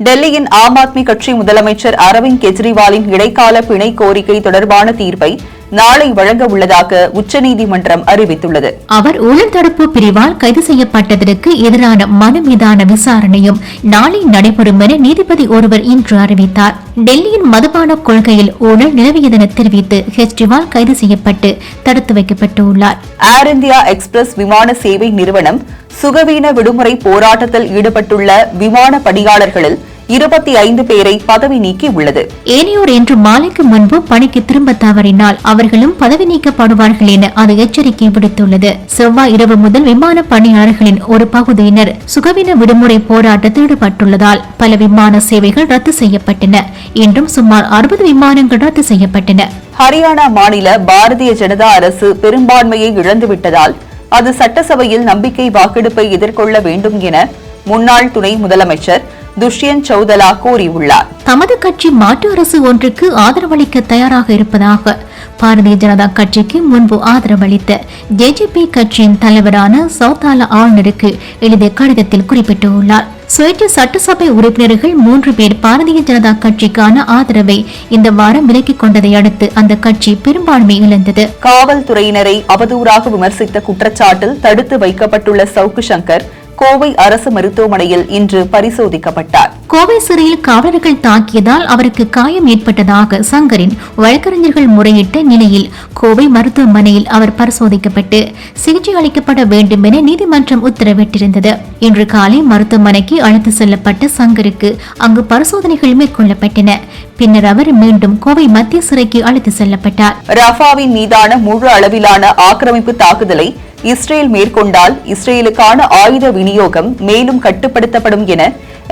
டெல்லியின் ஆம் ஆத்மி கட்சி முதலமைச்சர் அரவிந்த் கெஜ்ரிவாலின் இடைக்கால பிணை கோரிக்கை தொடர்பான தீர்ப்பை நாளை வழங்க உள்ளதாக உச்சநீதிமன்றம் அறிவித்துள்ளது. அவர் ஊழல் தடுப்பு பிரிவால் கைது செய்யப்பட்டதற்கு எதிரான மனு மீதான விசாரணையும் நாளை நடைபெறும் என நீதிபதி ஒருவர் இன்று அறிவித்தார். டெல்லியின் மதுபான கொள்கையில் ஊழல் நிலவியதென தெரிவித்து கெஜ்ரிவால் கைது செய்யப்பட்டு தடுத்து வைக்கப்பட்டுள்ளார். ஏர் இந்தியா எக்ஸ்பிரஸ் விமான சேவை நிறுவனம் சுகவீன விடுமுறை போராட்டத்தில் ஈடுபட்டுள்ள விமான பணியாளர்களில் 25 பேரை பதவி நீக்கி உள்ளது. ஏனையோர் இன்று மாலைக்கு முன்பு பணிக்கு திரும்ப தவறினால் அவர்களும் பதவி நீக்கப்படுவார்கள் என அது எச்சரிக்கை விடுத்துள்ளது. செவ்வாய் இரவு முதல் விமான பணியாளர்களின் ஒரு பகுதியினர் சுகவீன விடுமுறை போராட்டத்தில் ஈடுபட்டுள்ளதால் பல விமான சேவைகள் ரத்து செய்யப்பட்டன. இன்றும் சுமார் 60 விமானங்கள் ரத்து செய்யப்பட்டன. ஹரியானா மாநில பாரதிய ஜனதா அரசு பெரும்பான்மையை இழந்துவிட்டதால் அது சட்டசபையில் நம்பிக்கை வாக்கெடுப்பை எதிர்கொள்ள வேண்டும் என முன்னாள் துணை முதலமைச்சர் துஷ்யந்த் சௌதலா கூறியுள்ளார். தமது கட்சி மாற்று அரசு ஒன்றுக்கு ஆதரவளிக்க தயாராக இருப்பதாக பாரதிய ஜனதா கட்சிக்கு முன்பு ஆதரவளித்த ஜேஜேபி கட்சியின் தலைவரான சௌதாலா ஆளுநருக்கு எழுதிய கடிதத்தில் குறிப்பிட்டுள்ளார். சுயேட்சை சட்டசபை உறுப்பினர்கள் 3 பேர் பாரதிய ஜனதா கட்சிக்கான ஆதரவை இந்த வாரம் விலக்கிக் கொண்டதை அடுத்து அந்த கட்சி பெரும்பான்மை இழந்தது. காவல்துறையினரை அவதூறாக விமர்சித்த குற்றச்சாட்டில் தடுத்து வைக்கப்பட்டுள்ள சவுக்கு சங்கர் கோவை அரசு மருத்துவமனையில் இன்று பரிசோதிக்கப்பட்டார். கோவை சிறையில் காவலர்கள் தாக்கியதால் அவருக்கு காயம் ஏற்பட்டதாக சங்கரின் வழக்கறிஞர்கள் முறையிட்ட நிலையில் கோவை மருத்துவமனையில் அவர் பரிசோதிக்கப்பட்டு சிகிச்சை அளிக்கப்பட வேண்டும் என நீதிமன்றம் உத்தரவிட்டிருந்தது. இன்று காலை மருத்துவமனைக்கு அழைத்து செல்லப்பட்ட சங்கருக்கு அங்கு பரிசோதனைகள் மேற்கொள்ளப்பட்டன. பின்னர் அவர் மீண்டும் கோவை மத்திய சிறைக்கு அழைத்து செல்லப்பட்டார். ரஃபாவின் மீதான முழு அளவிலான ஆக்கிரமிப்பு தாக்குதலை இஸ்ரேல் மேற்கொண்டால் இஸ்ரேலுக்கான ஆயுத விநியோகம் மேலும் கட்டுப்படுத்தப்படும் என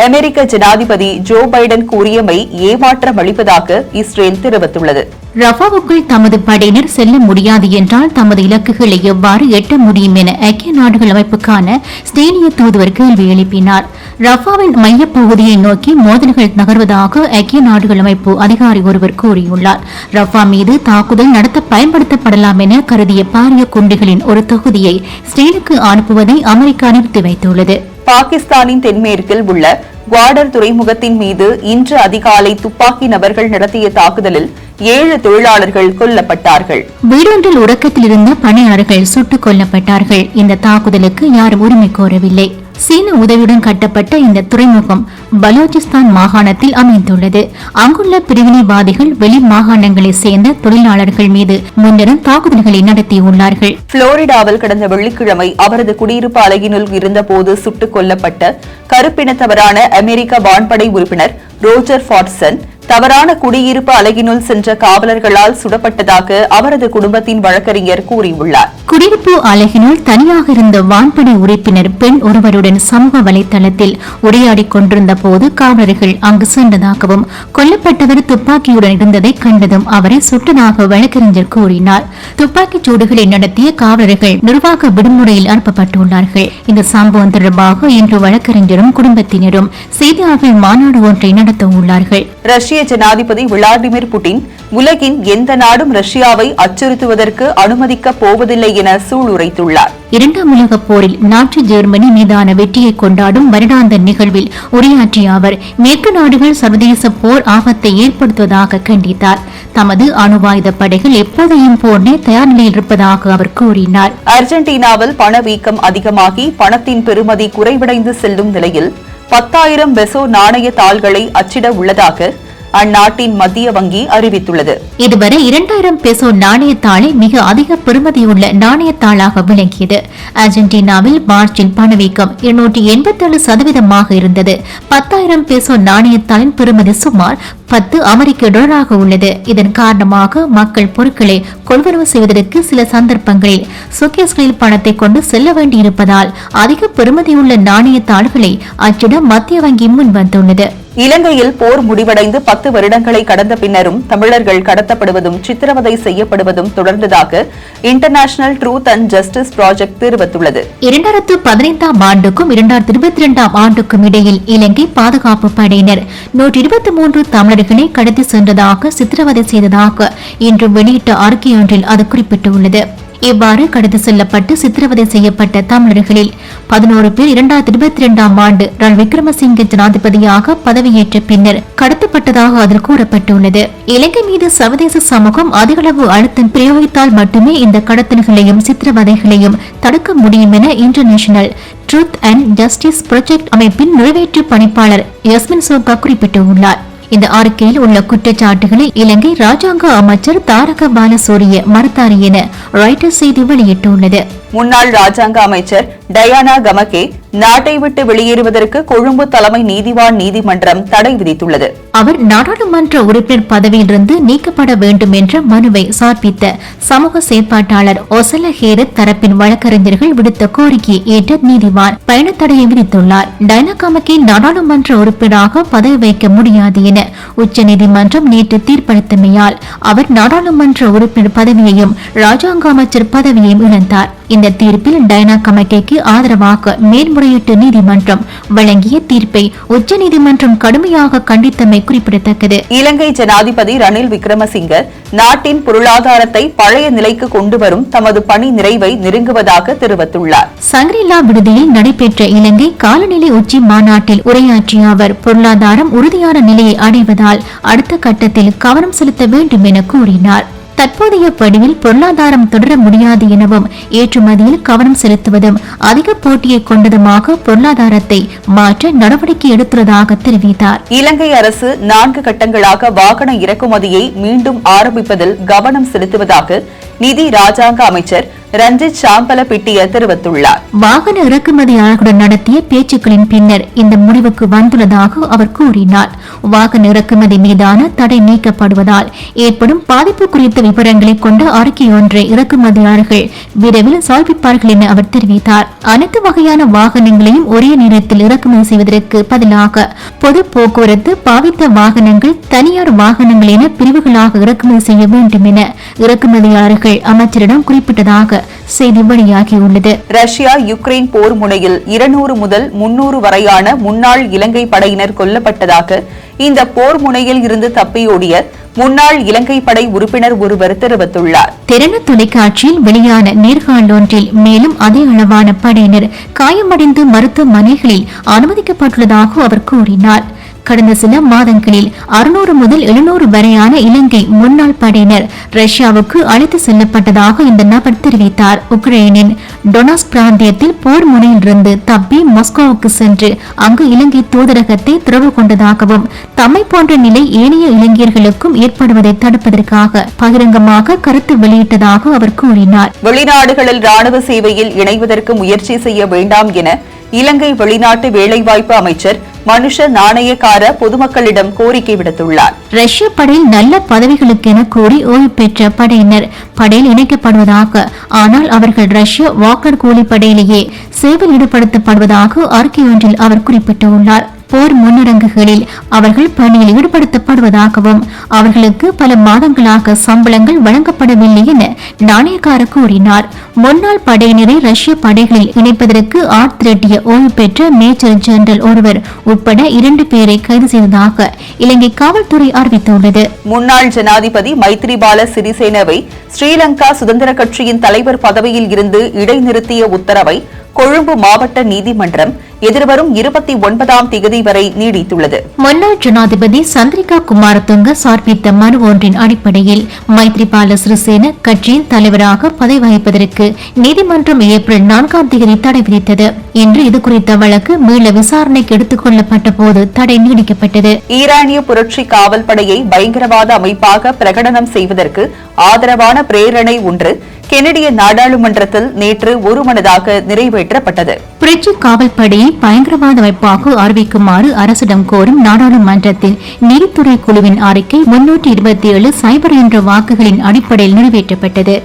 அமெரிக்க ஜனாதிபதி ஜோ பைடன் கூறியமை ஏமாற்றம் அளிப்பதாக இஸ்ரேல் தெரிவித்துள்ளது. ரஃபாவுக்குள் தமது படையினர் செல்ல முடியாது என்றால் தமது இலக்குகளை எவ்வாறு எட்ட முடியும் என ஐக்கிய நாடுகள் அமைப்புக்கான ஸ்டேனிய தூதுவர் கேள்வி எழுப்பினார். ரஃபாவின் மையப்பகுதியை நோக்கி மோதல்கள் நகர்வதாக ஐக்கிய நாடுகள் அமைப்பு அதிகாரி ஒருவர் கூறியுள்ளார். ரஃபா மீது தாக்குதல் நடத்த பயன்படுத்தப்படலாம் என கருதிய பாரிய குண்டுகளின் ஒரு தொகுதியை ஸ்டேனுக்கு அனுப்புவதை அமெரிக்கா நிறுத்தி வைத்துள்ளது. பாகிஸ்தானின் தென்மேற்கில் உள்ள குவாடர் துறைமுகத்தின் மீது இன்று அதிகாலை துப்பாக்கி நபர்கள் நடத்திய தாக்குதலில் 7 தொழிலாளர்கள் கொல்லப்பட்டார்கள். வீடொன்றில் உறக்கத்தில் இருந்த பணியாளர்கள் சுட்டுக் கொல்லப்பட்டார்கள். இந்த தாக்குதலுக்கு யாரும் உரிமை கோரவில்லை. சீன உதவியுடன் கட்டப்பட்ட இந்த துறைமுகம் பலோச்சிஸ்தான் மாகாணத்தில் அமைந்துள்ளது. அங்குள்ள பிரிவினைவாதிகள் வெளி மாகாணங்களை சேர்ந்த தொழிலாளர்கள் மீது முன்னரும் தாக்குதல்களை நடத்தியுள்ளார்கள். புளோரிடாவில் கடந்த வெள்ளிக்கிழமை அவரது குடியிருப்பு அலகினுள் இருந்தபோது சுட்டுக் கொல்லப்பட்ட கருப்பினத்தவரான அமெரிக்க வான்படை உறுப்பினர் ரோஜர் ஃபாட்சன் தவறான குடியிருப்பு அலகினுள் சென்ற காவலர்களால் சுடப்பட்டதாக அவரது குடும்பத்தின் வழக்கறிஞர் கூறியுள்ளார். குடியிருப்பு அலகினுள் தனியாக இருந்த வான்படை உறுப்பினர் பெண் ஒருவருடன் சமூக வலைதளத்தில் உரையாடிக் கொண்டிருந்த போது காவலர்கள் அங்கு சென்றதாகவும் கொல்லப்பட்டவர் துப்பாக்கியுடன் இருந்ததை கண்டதும் அவரை சுட்டதாக வழக்கறிஞர் கூறினார். துப்பாக்கிச் சூடுகளை நடத்திய காவலர்கள் நிர்வாக விடுமுறையில் அனுப்பப்பட்டுள்ளார்கள். இந்த சம்பவம் தொடர்பாக இன்று வழக்கறிஞரும் குடும்பத்தினரும் செய்தியாளர்கள் மாநாடு ஒன்றை நடத்த உள்ளார்கள். ரஷ்ய ஜனாதிபதி விளாடிமிர் புட்டின் உலகின் எந்த நாடும் ரஷ்யாவை அச்சுறுத்துவதற்கு அனுமதிக்கப் போவதில்லை என சூளுரைத்துள்ளார். 2ஆம் உலகப் போரில் நாட்டு ஜெர்மனி மீதான வெற்றியை கொண்டாடும் வருடாந்த நிகழ்வில் உரையாற்றிய அவர் மேற்கு நாடுகள் சர்வதேச போர் ஆபத்தை ஏற்படுத்துவதாக கண்டித்தார். தமது அணுவாயுத படைகள் எப்போதையும் போன்றே தயார் நிலையில் இருப்பதாக அவர் கூறினார். அர்ஜென்டினாவில் பணவீக்கம் அதிகமாகி பணத்தின் பெறுமதி குறைவடைந்து செல்லும் நிலையில் 10,000 பெசோ நாணய தாள்களை அச்சிட உள்ளதாக அந்நாட்டின் மத்திய வங்கி அறிவித்துள்ளது. இதுவரை 2000 பெசோ நாணயத்தாளை மிக அதிக பெறுமதியுள்ள நாணயத்தாளாக விளங்கியது. அர்ஜென்டினாவில் மார்ச்சில் பணவீக்கம் 287% இருந்தது. 10,000 பெசோ நாணயத்தாளின் பெறுமதி சுமார் $10 உள்ளது. இதன் காரணமாக மக்கள் பொருட்களை கொள்வனவு செய்வதற்கு சில சந்தர்ப்பங்களில் சுகேஸ்களில் பணத்தை கொண்டு செல்ல வேண்டியிருப்பதால் அதிக பெறுமதியுள்ள நாணயத்தாள்களை அச்சிட மத்திய வங்கி முன்வந்துள்ளது. இலங்கையில் போர் முடிவடைந்து 10 வருடங்களை கடந்த பின்னரும் தமிழர்கள் கடத்தப்படுவதும் சித்திரவதை செய்யப்படுவதும் தொடர்ந்ததாக international truth and justice project தெரிவித்துள்ளது. 2015ஆம் ஆண்டுக்கும் 2022ஆம் ஆண்டுக்கும் இடையில் இலங்கை பாதுகாப்பு படையினர் 123 தமிழர்களை கடத்தி சென்றதாக சித்திரவதை செய்ததாக இன்று வெளியிட்ட அறிக்கையொன்றில் அது குறிப்பிட்டுள்ளது. இவ்வாறு கடத்தி செல்லப்பட்டு சித்திரவதை செய்யப்பட்ட தமிழர்களில் 11 பேர் 2022ஆம் ஆண்டு ரணில் விக்ரமசிங்கே ஜனாதிபதியாக பதவியேற்ற பின்னர் கடத்தப்பட்டதாக அதில் கூறப்பட்டுள்ளது. இலங்கை மீது சர்வதேச சமூகம் அதிகளவு அழுத்தம் பிரயோகித்தால் மட்டுமே இந்த கடத்தல்களையும் சித்திரவதைகளையும் தடுக்க முடியும் என international truth and justice project அமைப்பின் நிறைவேற்று பணிப்பாளர் யஸ்மின் சோகா குறிப்பிட்டுள்ளார். இந்த அறிக்கையில் உள்ள குற்றச்சாட்டுகளை இலங்கை ராஜாங்க அமைச்சர் தாரக பாலசூரிய மறுத்தார் என ராய்ட்டர்ஸ் செய்தி வெளியிட்டுள்ளது. முன்னாள் ராஜாங்க அமைச்சர் டயானா கமகே நாட்டை விட்டு வெளியேறுவதற்கு கொழும்பு தலைமை நீதிவான் நீதிமன்றம் தடை விதித்துள்ளது. அவர் நாடாளுமன்ற உறுப்பினர் பதவியிலிருந்து நீக்கப்பட வேண்டும் என்ற மனுவை சமர்ப்பித்த சமூக செயற்பாட்டாளர் ஒசல ஹேரத் தரப்பின் வழக்கறிஞர்கள் விடுத்த கோரிக்கையை ஏற்ற நீதிவான் பயண தடையை விதித்துள்ளார். டயானா கமகே நாடாளுமன்ற உறுப்பினராக பதவி வைக்க முடியாது என உச்சநீதிமன்றம் நேற்று தீர்ப்பளித்தமையால் அவர் நாடாளுமன்ற உறுப்பினர் பதவியையும் ராஜாங்க அமைச்சர் பதவியையும் இழந்தார். இந்த தீர்ப்பில் டயானா கமகேக்கு ஆதரவாக மேல்முறையீட்டு நீதிமன்றம் வழங்கிய தீர்ப்பை உச்சநீதிமன்றம் கடுமையாக கண்டித்தமை குறிப்பிடத்தக்கது. இலங்கை ஜனாதிபதி ரணில் விக்ரமசிங்கே நாட்டின் பொருளாதாரத்தை பழைய நிலைக்கு கொண்டுவரும் தமது பணி நிறைவை நெருங்குவதாக தெரிவித்துள்ளார். சங்கரிலா விடுதியில் நடைபெற்ற இலங்கை காலநிலை உச்சி மாநாட்டில் உரையாற்றிய அவர் பொருளாதாரம் உறுதியான நிலையை அடைவதால் அடுத்த கட்டத்தில் கவனம் செலுத்த வேண்டும் என கூறினார். தற்போதைய படிவில் பொருளாதாரம் தொடர முடியாது எனவும் ஏற்றுமதியில் கவனம் செலுத்துவதும் அதிக போட்டியை கொண்டதுமாக பொருளாதாரத்தை மாற்ற நடவடிக்கை எடுத்துள்ளதாக தெரிவித்தார். இலங்கை அரசு 4 கட்டங்களாக வாகன இறக்குமதியை மீண்டும் ஆரம்பிப்பதில் கவனம் செலுத்துவதாக நிதி ராஜாங்க அமைச்சர் ரஞ்சித் சாம்பல பிட்டிய தெரிவித்துள்ளார். வாகன இறக்குமதியாளர்களுடன் நடத்திய பேச்சுக்களின் பின்னர் இந்த முடிவுக்கு வந்துள்ளதாக அவர் கூறினார். வாகன இறக்குமதி மீதான தடை நீக்கப்படுவதால் ஏற்படும் பாதிப்பு குறித்த விவரங்களை கொண்ட அறிக்கை ஒன்றை இறக்குமதியாளர்கள் விரைவில் சமர்ப்பிப்பார்கள் என அவர் தெரிவித்தார். அனைத்து வகையான வாகனங்களையும் ஒரே நேரத்தில் இறக்குமதி செய்வதற்கு பதிலாக பொது போக்குவரத்து பாவித்த வாகனங்கள் தனியார் வாகனங்கள் என பிரிவுகளாக இறக்குமதி செய்ய வேண்டும் என இறக்குமதியாளர்கள் அமைச்சரிடம் குறிப்பிட்டதாக செய்தி வெளியாகியுள்ளது. ரஷ்யா யுக்ரைன் போர் முனையில் 200 முதல் 300 வரையான முன்னாள் இலங்கை படையினர் கொல்லப்பட்டதாக இந்த போர் முனையில் இருந்து தப்பியோடிய முன்னாள் இலங்கை படை உறுப்பினர் ஒருவர் தெரிவித்துள்ளார். திறன தொலைக்காட்சியில் வெளியான நேர்காணல் ஒன்றில் மேலும் அதே அளவான படையினர் காயமடைந்து மருத்துவமனைகளில் அனுமதிக்கப்பட்டுள்ளதாக அவர் கூறினார். கடந்த சில மாதங்களில் 600 முதல் 700 வரையான இலங்கை முன்னாள் படையினர் ரஷ்யாவுக்கு அழைத்து செல்லப்பட்டதாக இந்த நபர் தெரிவித்தார். உக்ரைனின் டொனாஸ் பிராந்தியத்தில் போர் முனையிலிருந்து தப்பி மாஸ்கோவுக்கு சென்று அங்கு இலங்கை தூதரகத்தை திறவு கொண்டதாகவும் தம்மை போன்ற நிலை ஏனைய இளைஞர்களுக்கும் ஏற்படுவதை தடுப்பதற்காக பகிரங்கமாக கருத்து வெளியிட்டதாக அவர் கூறினார். வெளிநாடுகளில் ராணுவ சேவையில் இணைவதற்கு முயற்சி செய்ய வேண்டாம் என இலங்கை வெளிநாட்டு வேலைவாய்ப்பு அமைச்சர் மனுஷ நாணயக்கார பொதுமக்களிடம் கோரிக்கை விடுத்துள்ளார். ரஷ்ய படையில் நல்ல பதவிகளுக்கென கூறி ஓய்வு பெற்ற படையினர் படையில் இணைக்கப்படுவதாக, ஆனால் அவர்கள் ரஷ்ய வாக்கர் கூலிப்படையிலேயே சேவையில் ஈடுபடுத்தப்படுவதாக அறிக்கை ஒன்றில் அவர் குறிப்பிட்டுள்ளார். போர் முன்னரங்குகளில் அவர்கள் பணியில் ஈடுபடுத்தப்படுவதாகவும் அவர்களுக்கு பல மாதங்களாக சம்பளங்கள் வழங்கப்படவில்லை என நாணயக்கார கூறினார். முன்னாள் படையினரை ரஷ்ய படைகளில் இணைப்பதற்கு ஆட் திரட்டிய ஓய்வு பெற்ற மேஜர் ஜெனரல் ஒருவர் உட்பட 2 பேரை கைது செய்ததாக இலங்கை காவல்துறை அறிவித்துள்ளது. முன்னாள் ஜனாதிபதி மைத்ரிபால சிறிசேனவை ஸ்ரீலங்கா சுதந்திர கட்சியின் தலைவர் பதவியில் இருந்து இடைநிறுத்திய உத்தரவை கொழும்பு மாவட்ட நீதிமன்றம் எதிர்வரும் 29ஆம் தேதி வரை நீடித்துள்ளது. முன்னாள் ஜனாதிபதி சந்திரிகா குமாரதுங்க சமர்ப்பித்த மனு ஒன்றின் அடிப்படையில் மைத்ரிபால சிறிசேன கட்சியின் தலைவராக பதவி வகிப்பதற்கு நீதிமன்றம் ஏப்ரல் 4ஆம் தேதி தடை விதித்தது. இன்று இதுகுறித்த வழக்கு மீள விசாரணைக்கு எடுத்துக் கொள்ளப்பட்ட போது தடை நீடிக்கப்பட்டது. ஈரானிய புரட்சி காவல் படையை பயங்கரவாத அமைப்பாக பிரகடனம் செய்வதற்கு ஆதரவான பிரேரணை ஒன்று கெனடிய நாடாளுமன்றத்தில் நேற்று ஒருமனதாக நிறைவேற்றப்பட்டது. புரட்சி காவல் படையை பயங்கரவாத அமைப்பாக அறிவிக்குமாறு அரசிடம் கோரும் நாடாளுமன்றத்தில் நீதித்துறை குழுவின் அறிக்கை 327 சைபர் என்ற வாக்குகளின் அடிப்படையில் நிறைவேற்றப்பட்டது.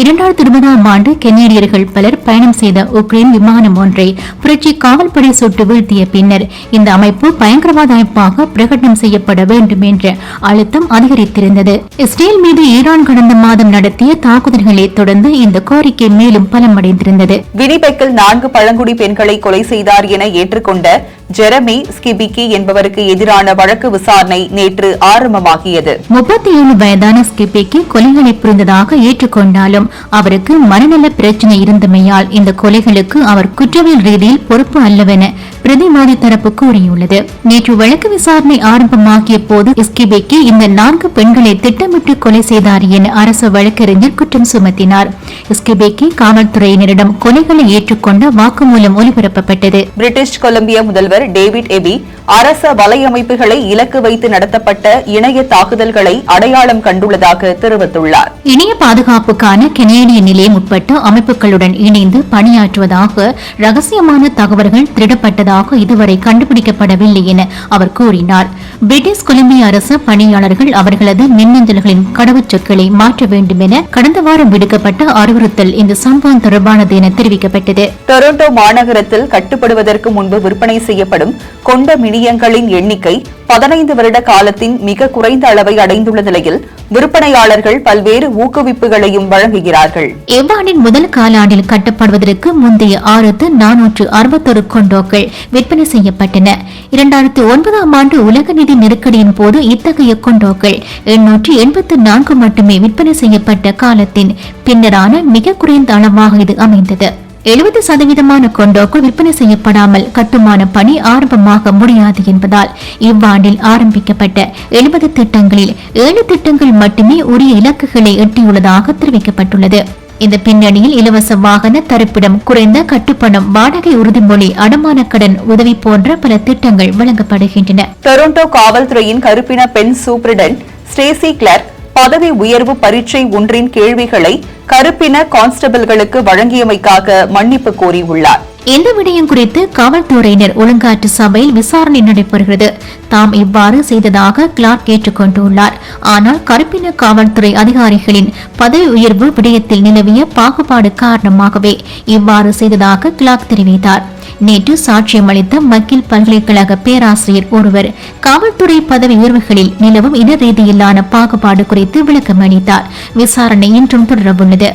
2020ஆம் ஆண்டு கெனடியர்கள் பலர் பயணம் செய்த உக்ரைன் விமானம் ஒன்றை புரட்சி காவல் படை சுட்டு வீழ்த்திய பின்னர் இந்த அமைப்பு பயங்கரவாத அமைப்பாக பிரகடனம் செய்யப்பட வேண்டும் என்ற அழுத்தம் அதிகரித்திருந்தது. இஸ்ரேல் மீது ஈரான் கடந்த மாதம் நடத்திய தாக்குதல்களை தொடர்ந்து இந்த கோரிக்கை மேலும் பலமடைந்திருந்தது. வினிபெக்கில் 4 பழங்குடி பெண்களை கொலை செய்தார் என ஏற்றுக்கொண்ட ஜெரமி ஸ்கிபிக்கி என்பவருக்கு எதிரான வழக்கு விசாரணை நேற்று ஆரம்பமாகியது. 37 வயதான ஸ்கிபிக்கி கொலைகளை புரிந்ததாக ஏற்றுக்கொண்டாலும் அவருக்கு மனநல பிரச்சினை இருந்தமையால் இந்த கொலைகளுக்கு அவர் குற்றவியல் ரீதியில் பொறுப்பு அல்லவென பிரதிவாதி தரப்பு கூறியுள்ளது. நேற்று வழக்கு விசாரணை ஆரம்பமாகிய போது ஸ்கிபிக்கி இந்த 4 பெண்களை திட்டமிட்டு கொலை செய்தார் என அரசு வழக்கறிஞர் குற்றம் சுமத்தினார். ஸ்கிபிக்கி காவல்துறையினரிடம் கொலைகளை ஏற்றுக்கொண்ட வாக்குமூலம் ஒலிபரப்பப்பட்டது. பிரிட்டிஷ் கொலம்பியா முதல்வர் டேவிட் எபி அரச வலையமைப்புகளை இலக்கு வைத்து நடத்தப்பட்ட இணைய தாக்குதல்களை அடையாளம் கண்டுள்ளதாக தெரிவித்துள்ளார். இணைய பாதுகாப்புக்கான கெனேடிய நிலையம் உட்பட்ட அமைப்புகளுடன் இணைந்து பணியாற்றுவதாக ரகசியமான தகவல்கள் திருடப்பட்டதாக இதுவரை கண்டுபிடிக்கப்படவில்லை என அவர் கூறினார். பிரிட்டிஷ் கொலம்பியா அரசு பணியாளர்கள் அவர்களது மின்னஞ்சல்களின் கடவுச்சொற்களை மாற்ற வேண்டும் என கடந்த வாரம் விடுக்கப்பட்ட அறிவுறுத்தல் இந்த சம்பவம் தொடர்பானது என தெரிவிக்கப்பட்டது. டொரண்டோ மாநகரத்தில் கட்டுப்படுவதற்கு முன்பு விற்பனை செய்யப்படும் கொண்ட மினியங்களின் எண்ணிக்கை 15 வருட காலத்தின் மிக குறைந்த அளவை அடைந்துள்ள நிலையில் விற்பனையாளர்கள் பல்வேறு ஊக்குவிப்புகளையும் வழங்குகிறார்கள். எவ்வாண்டின் முதல் காலாண்டில் கட்டப்படுவதற்கு முந்தைய 6461 கொண்டோக்கள் விற்பனை செய்யப்பட்டன. 2009ஆம் ஆண்டு உலக நிதி நெருக்கடியின் போது இத்தகைய கொண்டோக்கள் 884 மட்டுமே விற்பனை செய்யப்பட்ட காலத்தின் பின்னரான மிக குறைந்த அளவாக இது அமைந்தது. 70% கொண்டோக்கள் விற்பனை செய்யப்படாமல் கட்டுமான பணி ஆரம்பமாக முடியாது என்பதால் இவ்வாண்டில் ஆரம்பிக்கப்பட்ட 70 திட்டங்களில் 7 திட்டங்கள் மட்டுமே உரிய இலக்குகளை எட்டியுள்ளதாக தெரிவிக்கப்பட்டுள்ளது. இந்த பின்னணியில் இலவச வாகன தரிப்பிடம், குறைந்த கட்டுப்பணம், வாடகை உறுதிமொழி, அடமான கடன் உதவி போன்ற பல திட்டங்கள் வழங்கப்படுகின்றன. டொரண்டோ காவல்துறையின் கருப்பின பெண் சூப்பரிடென்ட் ஸ்டேசி கிளார்க் பதவி உயர்வு பரீட்சை ஒன்றின் கேள்விகளை கருப்பின கான்ஸ்டபிள்களுக்கு வழங்கியமைக்காக மன்னிப்பு கோரியுள்ளார். இந்த விடயம் குறித்து காவல்துறையினர் ஒழுங்காற்று சபையில் விசாரணை நடைபெறுகிறது. தாம் இவ்வாறு செய்ததாக கிளார்க் ஏற்றுக்கொண்டுள்ளார். ஆனால் கருப்பின காவல்துறை அதிகாரிகளின் பதவி உயர்வு விடயத்தில் நிலவிய பாகுபாடு காரணமாகவே இவ்வாறு செய்ததாக கிளார்க் தெரிவித்தார். நேற்று சாட்சியம் அளித்த மக்கில் பல்கலைக்கழக பேராசிரியர் ஒருவர் காவல்துறை பதவி உயர்வுகளில் நிலவும் இன ரீதியிலான பாகுபாடு குறித்து விளக்கம் அளித்தார். விசாரணை இன்றும் தொடரவுள்ளது.